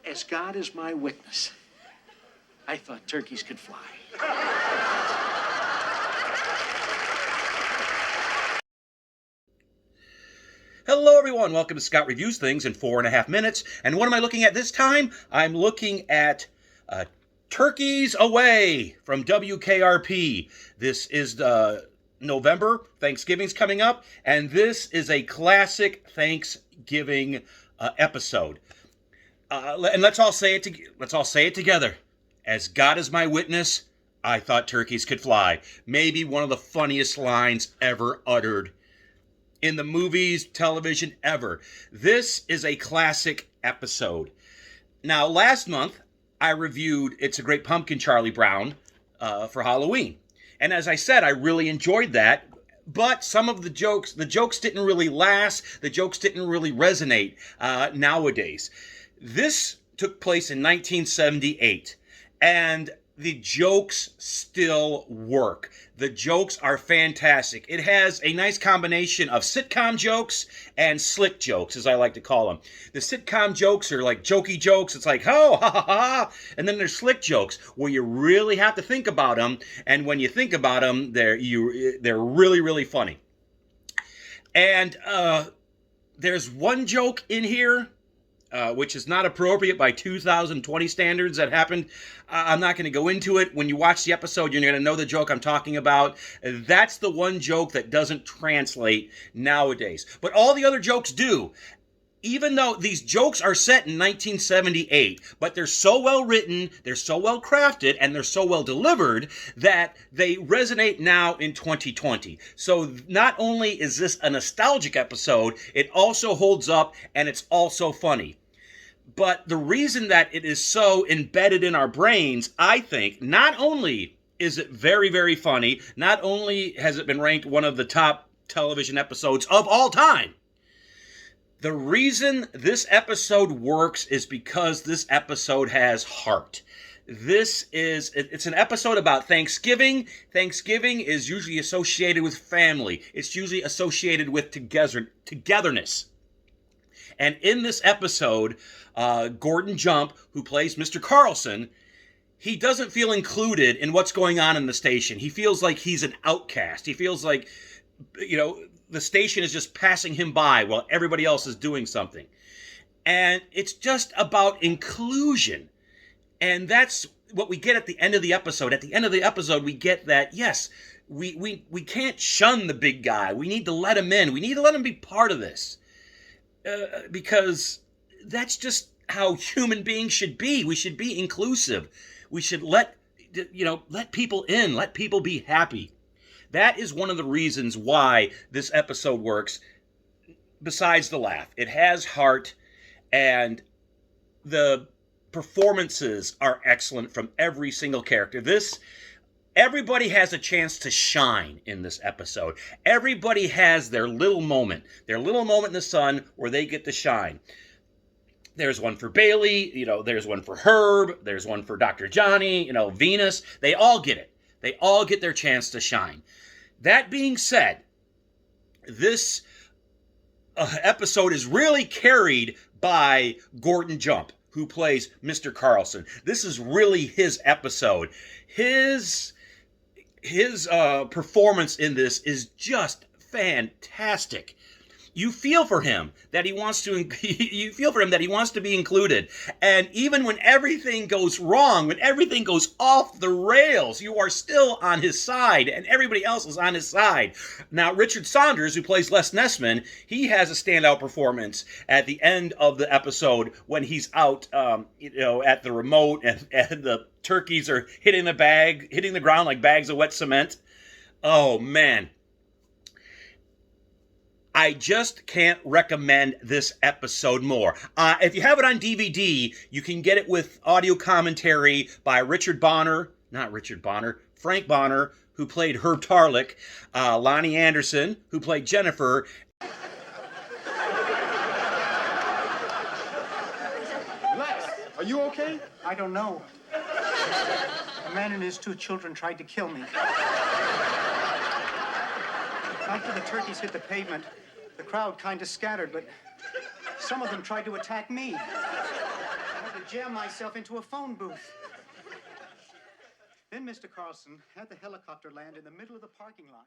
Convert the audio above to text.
As God is my witness, I thought turkeys could fly. Hello everyone, welcome to Scott Reviews Things in 4.5 minutes. And what am I looking at this time? I'm looking at Turkeys Away from WKRP. This is November, Thanksgiving's coming up, and this is a classic Thanksgiving episode. And let's all say it together. As God is my witness, I thought turkeys could fly. Maybe one of the funniest lines ever uttered in the movies, television, ever. This is a classic episode. Now, last month, I reviewed It's a Great Pumpkin, Charlie Brown, for Halloween. And as I said, I really enjoyed that. But some of the jokes didn't really last. The jokes didn't really resonate nowadays. This took place in 1978. And the jokes still work. The jokes are fantastic. It has a nice combination of sitcom jokes and slick jokes, as I like to call them. The sitcom jokes are like jokey jokes. It's like, oh, ha, ha, ha. And then there's slick jokes where you really have to think about them. And when you think about them, they're really, really funny. And there's one joke in here which is not appropriate by 2020 standards that happened. I'm not going to go into it. When you watch the episode, you're going to know the joke I'm talking about. That's the one joke that doesn't translate nowadays. But all the other jokes do. Even though these jokes are set in 1978, but they're so well written, they're so well crafted, and they're so well delivered that they resonate now in 2020. So not only is this a nostalgic episode, it also holds up and it's also funny. But the reason that it is so embedded in our brains, I think, not only is it very, very funny, not only has it been ranked one of the top television episodes of all time, the reason this episode works is because this episode has heart. It's an episode about Thanksgiving. Thanksgiving is usually associated with family. It's usually associated with togetherness. And in this episode, Gordon Jump, who plays Mr. Carlson, he doesn't feel included in what's going on in the station. He feels like he's an outcast. He feels like, the station is just passing him by while everybody else is doing something. And it's just about inclusion. And that's what we get at the end of the episode. At the end of the episode, we get that, yes, we can't shun the big guy. We need to let him in. We need to let him be part of this. Because that's just how human beings should be. We should be inclusive. We should let people in, let people be happy. That is one of the reasons why this episode works, besides the laugh. It has heart, and the performances are excellent from every single character. Everybody has a chance to shine in this episode. Everybody has their little moment in the sun where they get to shine. There's one for Bailey, there's one for Herb, there's one for Dr. Johnny, Venus. They all get it. They all get their chance to shine. That being said, this episode is really carried by Gordon Jump, who plays Mr. Carlson. This is really his episode. His performance in this is just fantastic. You feel for him that he wants to. You feel for him that he wants to be included, and even when everything goes wrong, when everything goes off the rails, you are still on his side, and everybody else is on his side. Now, Richard Saunders, who plays Les Nessman, he has a standout performance at the end of the episode when he's out, at the remote, and the turkeys are hitting the ground like bags of wet cement. Oh man. I just can't recommend this episode more. If you have it on DVD, you can get it with audio commentary by Frank Bonner, who played Herb Tarlick, Lonnie Anderson, who played Jennifer. Lex, are you okay? I don't know. A man and his 2 children tried to kill me. After the turkeys hit the pavement, the crowd kind of scattered, but some of them tried to attack me. I had to jam myself into a phone booth. Then Mr. Carlson had the helicopter land in the middle of the parking lot.